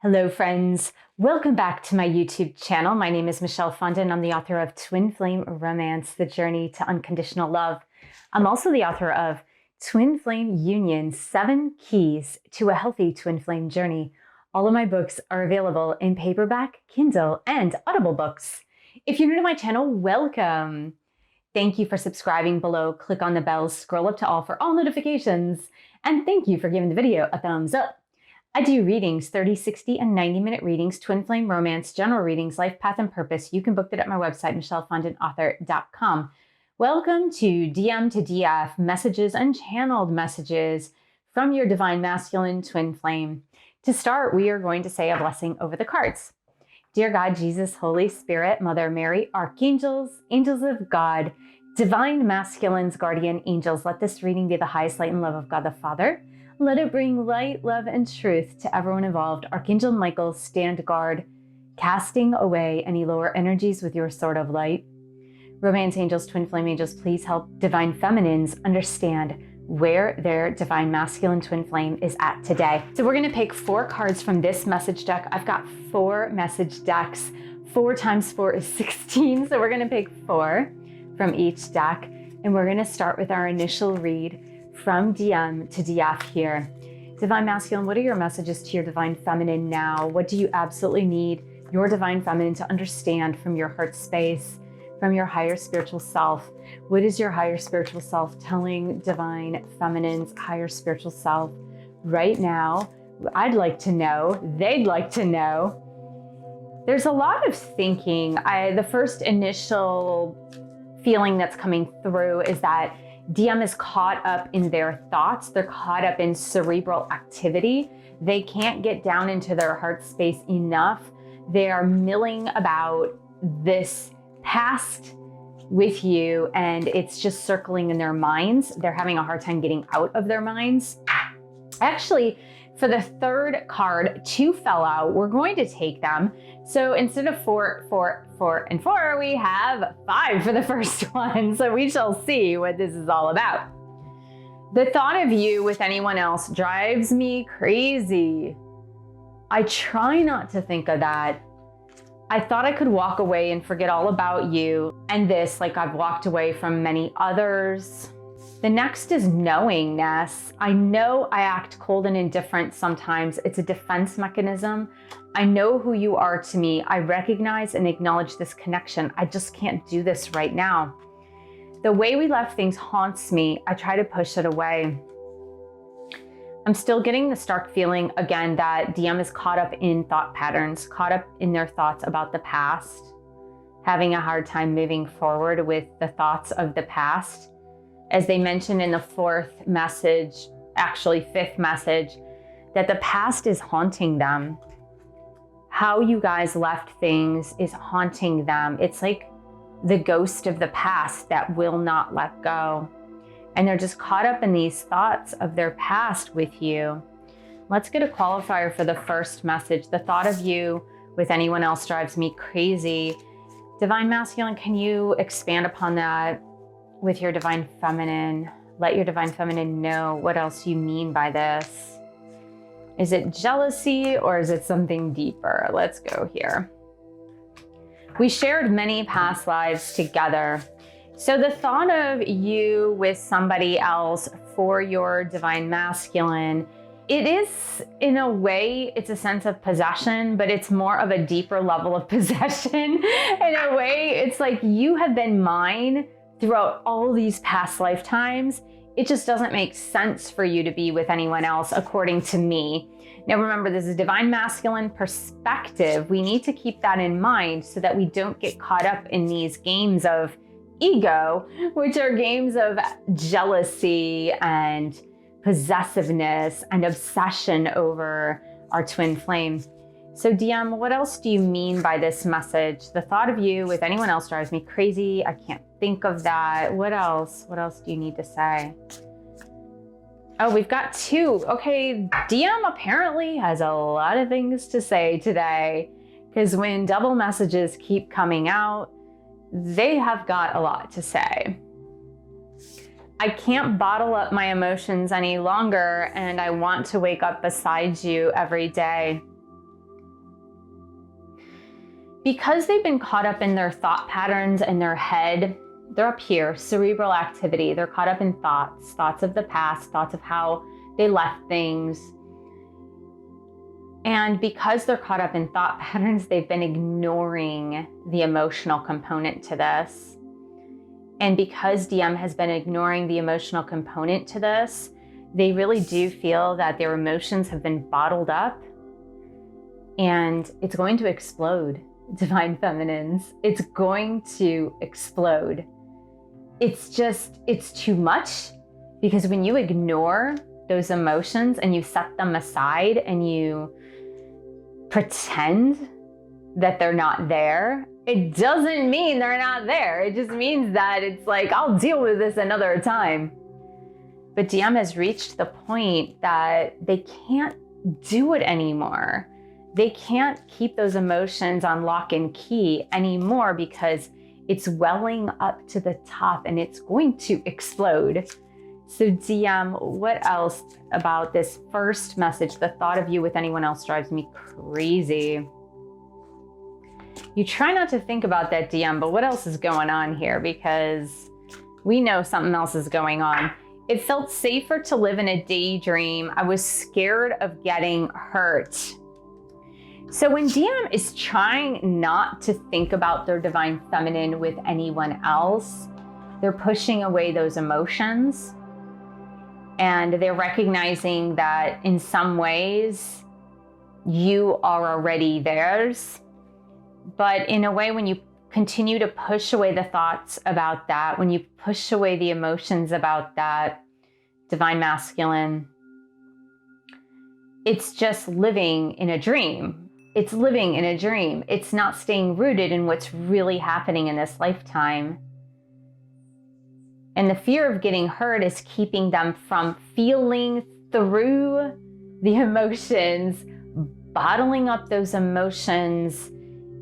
Hello friends, welcome back to my YouTube channel. My name is Michelle Fondin and I'm the author of Twin Flame Romance, The Journey to Unconditional Love. I'm also the author of Twin Flame Union, 7 Keys to a Healthy Twin Flame Journey. All of my books are available in paperback, Kindle, and Audible books. If you're new to my channel, welcome. Thank you for subscribing below. Click on the bell, scroll up to all for all notifications, and thank you for giving the video a thumbs up. I do readings, 30, 60, and 90-minute readings, twin flame romance, general readings, life path, and purpose. You can book that at my website, michellefondinauthor.com. Welcome to DM to DF, messages and channeled messages from your divine masculine twin flame. To start, we are going to say a blessing over the cards. Dear God, Jesus, Holy Spirit, Mother Mary, archangels, angels of God, divine masculines, guardian angels, let this reading be the highest light and love of God the Father. Let it bring light, love, and truth to everyone involved. Archangel Michael, stand guard, casting away any lower energies with your sword of light. Romance angels, twin flame angels, please help divine feminines understand where their divine masculine twin flame is at today. So we're gonna pick 4 cards from this message deck. I've got 4 message decks. 4 times 4 is 16. So we're gonna pick 4 from each deck. And we're gonna start with our initial read from DM to DF here. Divine masculine, what are your messages to your divine feminine now? What do you absolutely need your divine feminine to understand from your heart space, from your higher spiritual self? What is your higher spiritual self telling divine feminine's higher spiritual self right now? I'd like to know, they'd like to know. There's a lot of thinking. The first initial feeling that's coming through is that DM is caught up in their thoughts. They're caught up in cerebral activity. They can't get down into their heart space enough. They are milling about this past with you and it's just circling in their minds. They're having a hard time getting out of their minds. Actually, for the third card, 2 fell out. We're going to take them. So instead of 4, and 4, we have 5 for the first one. So we shall see what this is all about. The thought of you with anyone else drives me crazy. I try not to think of that. I thought I could walk away and forget all about you and this, like I've walked away from many others. The next is knowingness. I know I act cold and indifferent sometimes. It's a defense mechanism. I know who you are to me. I recognize and acknowledge this connection. I just can't do this right now. The way we left things haunts me. I try to push it away. I'm still getting the stark feeling again that DM is caught up in thought patterns, caught up in their thoughts about the past, having a hard time moving forward with the thoughts of the past. As they mentioned in the 4th message, actually 5th message, that the past is haunting them. How you guys left things is haunting them. It's like the ghost of the past that will not let go. And they're just caught up in these thoughts of their past with you. Let's get a qualifier for the first message. The thought of you with anyone else drives me crazy. Divine masculine, can you expand upon that with your divine feminine? Let your divine feminine know what else you mean by this. Is it jealousy or is it something deeper? Let's go here. We shared many past lives together. So the thought of you with somebody else for your divine masculine, it is, in a way, it's a sense of possession, but it's more of a deeper level of possession. In a way, it's like you have been mine throughout all these past lifetimes. It just doesn't make sense for you to be with anyone else, according to me. Now remember, this is divine masculine perspective. We need to keep that in mind so that we don't get caught up in these games of ego, which are games of jealousy and possessiveness and obsession over our twin flame. So DM, what else do you mean by this message? The thought of you with anyone else drives me crazy. I can't think of that. What else? What else do you need to say? Oh, we've got 2. Okay, DM apparently has a lot of things to say today because when double messages keep coming out, they have got a lot to say. I can't bottle up my emotions any longer and I want to wake up beside you every day. because they've been caught up in their thought patterns in their head, they're up here, cerebral activity. They're caught up in thoughts of the past, thoughts of how they left things. And because they're caught up in thought patterns, they've been ignoring the emotional component to this. And because DM has been ignoring the emotional component to this, they really do feel that their emotions have been bottled up and it's going to explode, Divine Feminines. It's going to explode. It's too much, because when you ignore those emotions and you set them aside and you pretend that they're not there, it doesn't mean they're not there. It just means that it's like, I'll deal with this another time. But DM has reached the point that they can't do it anymore. They can't keep those emotions on lock and key anymore because it's welling up to the top and it's going to explode. So DM, what else about this first message, the thought of you with anyone else, drives me crazy? You try not to think about that, DM, but what else is going on here? Because we know something else is going on. It felt safer to live in a daydream. I was scared of getting hurt. So when DM is trying not to think about their Divine Feminine with anyone else, they're pushing away those emotions. And they're recognizing that in some ways, you are already theirs. But in a way, when you continue to push away the thoughts about that, when you push away the emotions about that, Divine Masculine, it's just living in a dream. It's living in a dream. It's not staying rooted in what's really happening in this lifetime. And the fear of getting hurt is keeping them from feeling through the emotions, bottling up those emotions,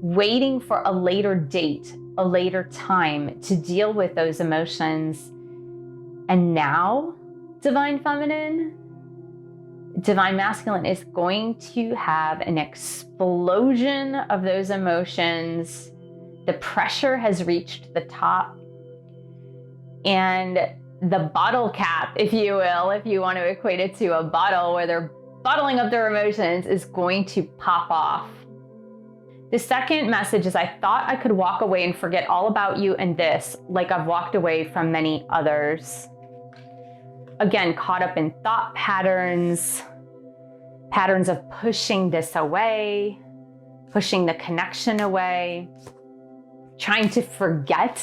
waiting for a later date, a later time to deal with those emotions. And now, Divine Feminine, Divine Masculine is going to have an explosion of those emotions. The pressure has reached the top. And the bottle cap, if you will, if you want to equate it to a bottle where they're bottling up their emotions, is going to pop off. The second message is, I thought I could walk away and forget all about you and this, like I've walked away from many others. Again, caught up in thought patterns of pushing this away, pushing the connection away, trying to forget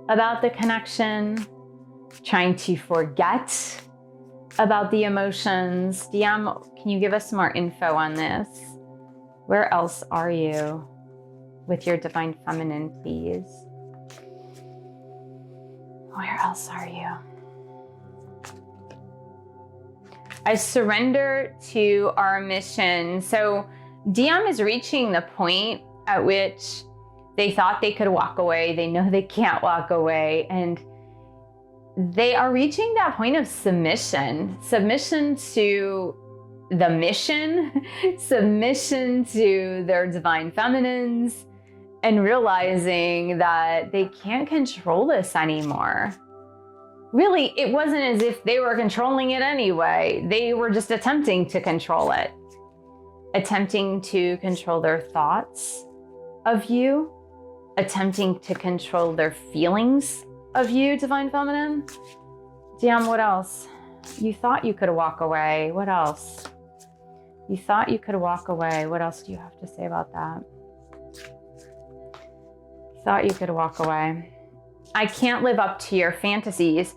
about the connection, trying to forget about the emotions. DM, can you give us some more info on this? Where else are you with your Divine Feminine, please? Where else are you? I surrender to our mission. So DM is reaching the point at which they thought they could walk away. They know they can't walk away. And they are reaching that point of submission to the mission, submission to their Divine Feminines, and realizing that they can't control this anymore. Really, it wasn't as if they were controlling it anyway. They were just attempting to control it, attempting to control their thoughts of you, attempting to control their feelings of you, Divine Feminine. DM, what else? You thought you could walk away. What else? You thought you could walk away. What else do you have to say about that? You thought you could walk away. I can't live up to your fantasies.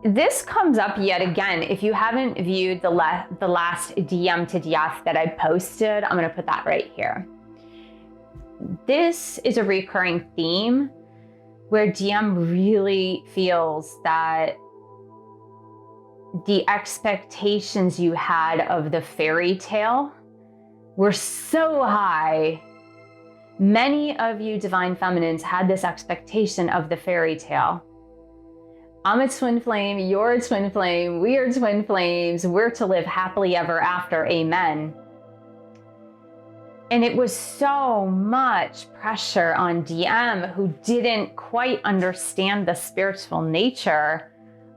This comes up yet again. If you haven't viewed the last DM to Death that I posted, I'm going to put that right here. This is a recurring theme where DM really feels that the expectations you had of the fairy tale were so high. Many of you Divine Feminines had this expectation of the fairy tale. I'm a twin flame, you're a twin flame, we are twin flames, we're to live happily ever after, amen. And it was so much pressure on DM, who didn't quite understand the spiritual nature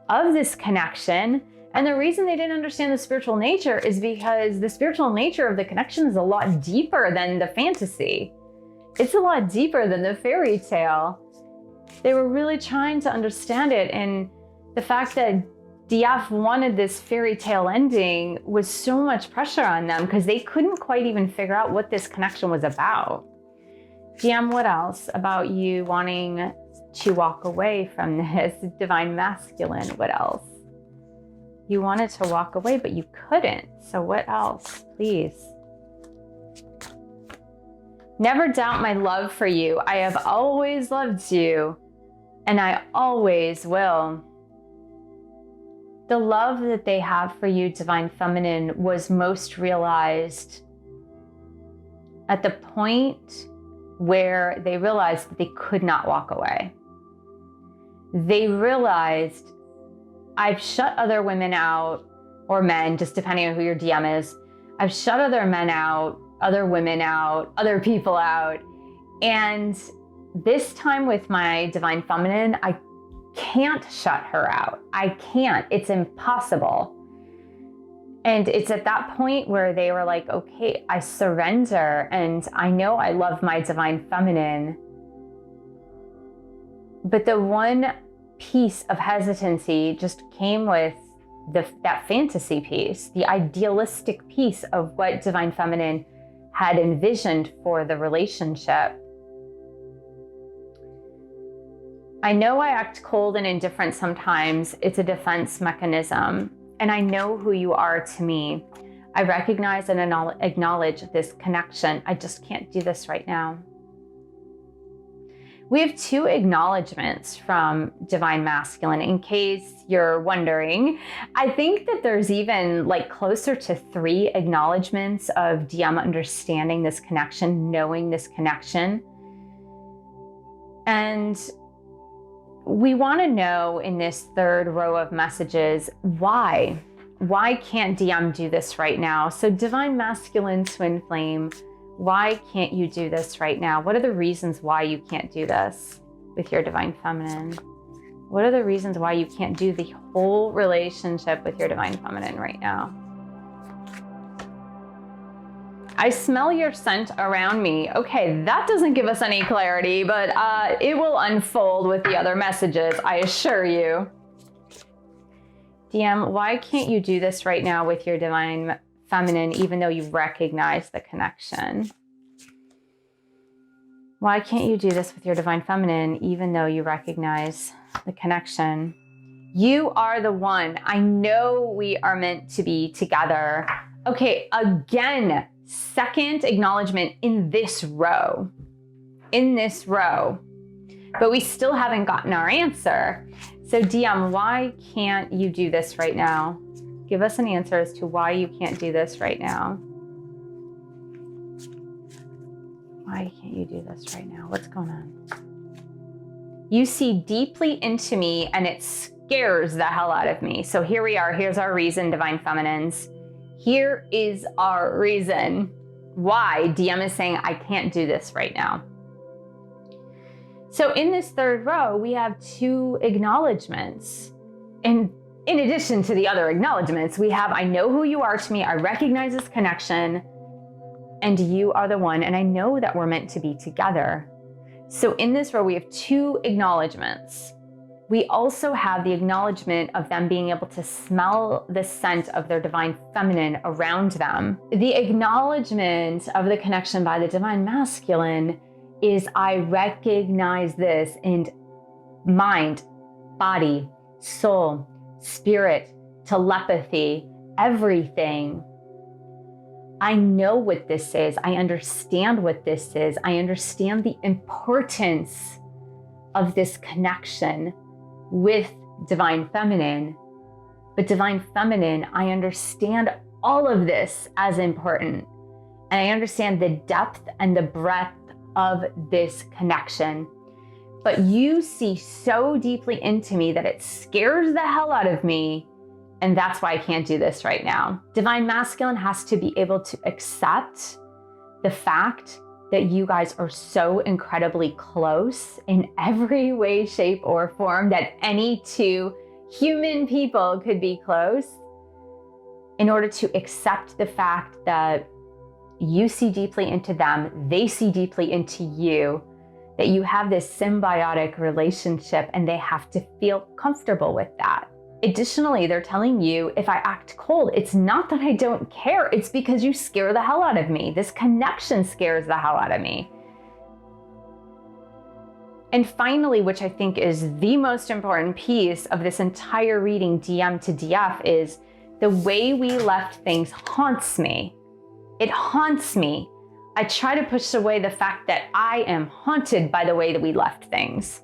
of this connection. And the reason they didn't understand the spiritual nature is because the spiritual nature of the connection is a lot deeper than the fantasy. It's a lot deeper than the fairy tale. They were really trying to understand it. And the fact that DF wanted this fairy tale ending was so much pressure on them because they couldn't quite even figure out what this connection was about. DM, what else about you wanting to walk away from this divine masculine? What else? You wanted to walk away, but you couldn't. So what else, please? Never doubt my love for you. I have always loved you, and I always will. The love that they have for you, Divine Feminine, was most realized at the point where they realized that they could not walk away. They realized, I've shut other women out, or men, just depending on who your DM is. I've shut other men out, other women out, other people out. And this time with my Divine Feminine, I can't shut her out. I can't. It's impossible. And it's at that point where they were like, okay, I surrender. And I know I love my Divine Feminine. But the one piece of hesitancy just came with that fantasy piece, the idealistic piece of what Divine Feminine had envisioned for the relationship. I know I act cold and indifferent sometimes. It's a defense mechanism. And I know who you are to me. I recognize and acknowledge this connection. I just can't do this right now. We have 2 acknowledgements from Divine Masculine, in case you're wondering. I think that there's even like closer to 3 acknowledgements of DM understanding this connection, knowing this connection. And we want to know in this 3rd row of messages, why? Why can't DM do this right now? So Divine Masculine, Twin Flame, why can't you do this right now? What are the reasons why you can't do this with your Divine Feminine? What are the reasons why you can't do the whole relationship with your Divine Feminine right now? I smell your scent around me. Okay, that doesn't give us any clarity, but it will unfold with the other messages, I assure you. DM, why can't you do this right now with your Divine Feminine, even though you recognize the connection? Why can't you do this with your Divine Feminine, even though you recognize the connection? You are the one. I know we are meant to be together. Okay, again, 2nd acknowledgement in this row. But we still haven't gotten our answer. So DM, why can't you do this right now? Give us an answer as to why you can't do this right now. Why can't you do this right now? What's going on? You see deeply into me and it scares the hell out of me. So here we are. Here's our reason, Divine Feminines. Here is our reason why DM is saying, I can't do this right now. So in this 3rd row, we have 2 acknowledgements. And in addition to the other acknowledgements, we have, I know who you are to me. I recognize this connection, and you are the one. And I know that we're meant to be together. So in this row, we have 2 acknowledgements. We also have the acknowledgement of them being able to smell the scent of their Divine Feminine around them. The acknowledgement of the connection by the Divine Masculine is, I recognize this in mind, body, soul, spirit, telepathy, everything. I know what this is. I understand what this is. I understand the importance of this connection with Divine Feminine. But Divine Feminine, I understand all of this as important. And I understand the depth and the breadth of this connection. But you see so deeply into me that it scares the hell out of me. And that's why I can't do this right now. Divine Masculine has to be able to accept the fact that you guys are so incredibly close in every way, shape, or form that any two human people could be close, in order to accept the fact that you see deeply into them, they see deeply into you, that you have this symbiotic relationship and they have to feel comfortable with that. Additionally, they're telling you, if I act cold, it's not that I don't care, it's because you scare the hell out of me. This connection scares the hell out of me. And finally, which I think is the most important piece of this entire reading, DM to DF, is the way we left things haunts me. It haunts me. I try to push away the fact that I am haunted by the way that we left things.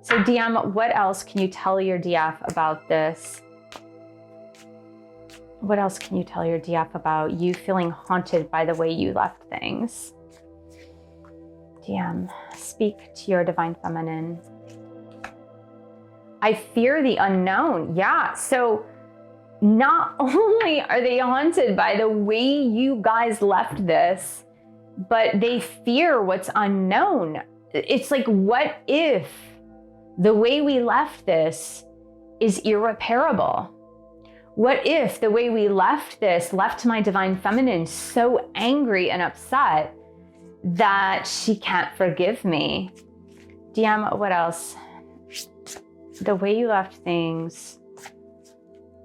So DM, what else can you tell your DF about this? What else can you tell your DF about you feeling haunted by the way you left things? DM, speak to your divine feminine. I fear the unknown. Yeah, so not only are they haunted by the way you guys left this, but they fear what's unknown. It's like, what if the way we left this is irreparable? What if the way we left this left my divine feminine so angry and upset that she can't forgive me? DM, what else? The way you left things,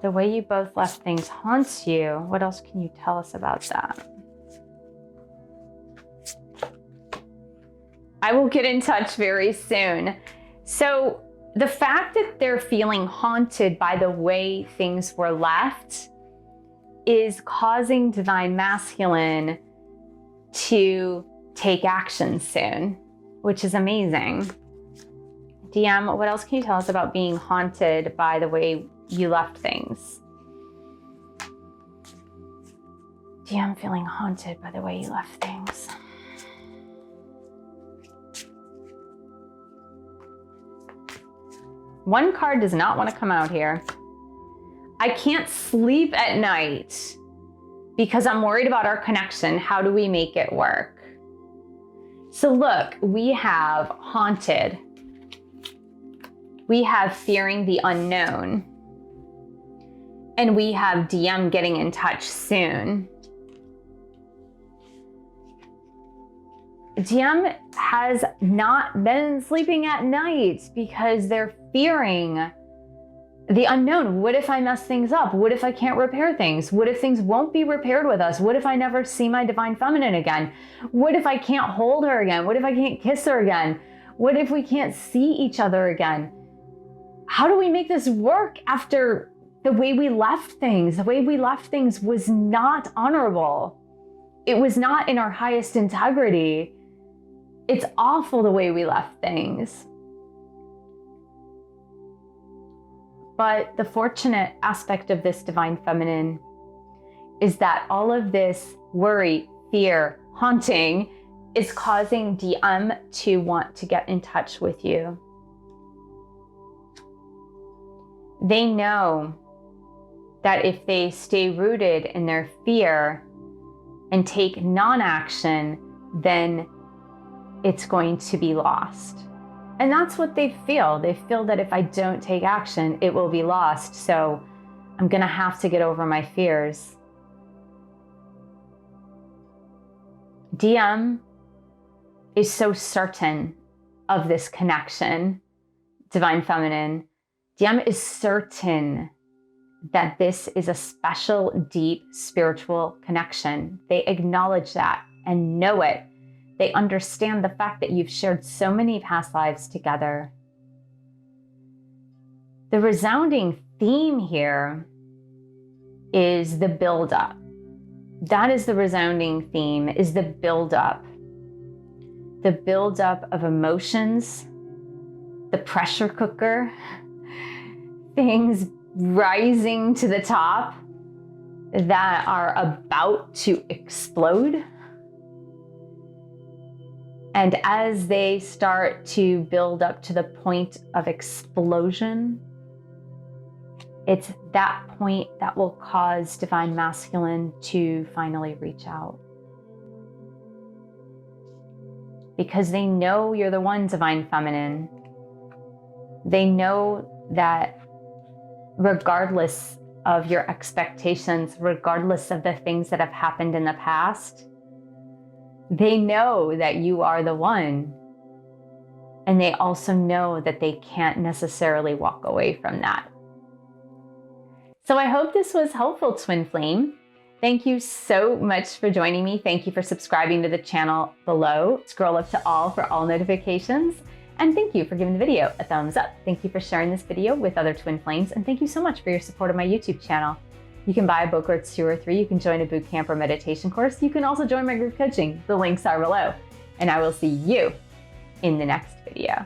the way you both left things haunts you. What else can you tell us about that? I will get in touch very soon. So the fact that they're feeling haunted by the way things were left is causing divine masculine to take action soon, which is amazing. DM, what else can you tell us about being haunted by the way you left things? DM, feeling haunted by the way you left things. One card does not want to come out here. I can't sleep at night because I'm worried about our connection. How do we make it work? So look, we have haunted. We have fearing the unknown. And we have DM getting in touch soon. DM has not been sleeping at night because they're fearing the unknown. What if I mess things up? What if I can't repair things? What if things won't be repaired with us? What if I never see my divine feminine again? What if I can't hold her again? What if I can't kiss her again? What if we can't see each other again? How do we make this work after the way we left things? The way we left things was not honorable. It was not in our highest integrity. It's awful the way we left things. But the fortunate aspect of this divine feminine is that all of this worry, fear, haunting is causing DM to want to get in touch with you. They know that if they stay rooted in their fear and take non-action, then it's going to be lost. And that's what they feel. They feel that if I don't take action, it will be lost. So I'm going to have to get over my fears. DM is so certain of this connection, divine feminine. DM is certain that this is a special, deep spiritual connection. They acknowledge that and know it. They understand the fact that you've shared so many past lives together. The resounding theme here is the buildup. That is the resounding theme, is the buildup. The buildup of emotions, the pressure cooker, things rising to the top that are about to explode. And as they start to build up to the point of explosion, it's that point that will cause divine masculine to finally reach out. because they know you're the one, Divine Feminine. They know that regardless of your expectations, regardless of the things that have happened in the past, they know that you are the one. And they also know that they can't necessarily walk away from that. So I hope this was helpful, Twin Flame. Thank you so much for joining me. Thank you for subscribing to the channel below. Scroll up to all for all notifications. And thank you for giving the video a thumbs up. Thank you for sharing this video with other Twin Flames. And thank you so much for your support of my YouTube channel. You can buy a book or 2 or 3. You can join a boot camp or meditation course. You can also join my group coaching. The links are below. And I will see you in the next video.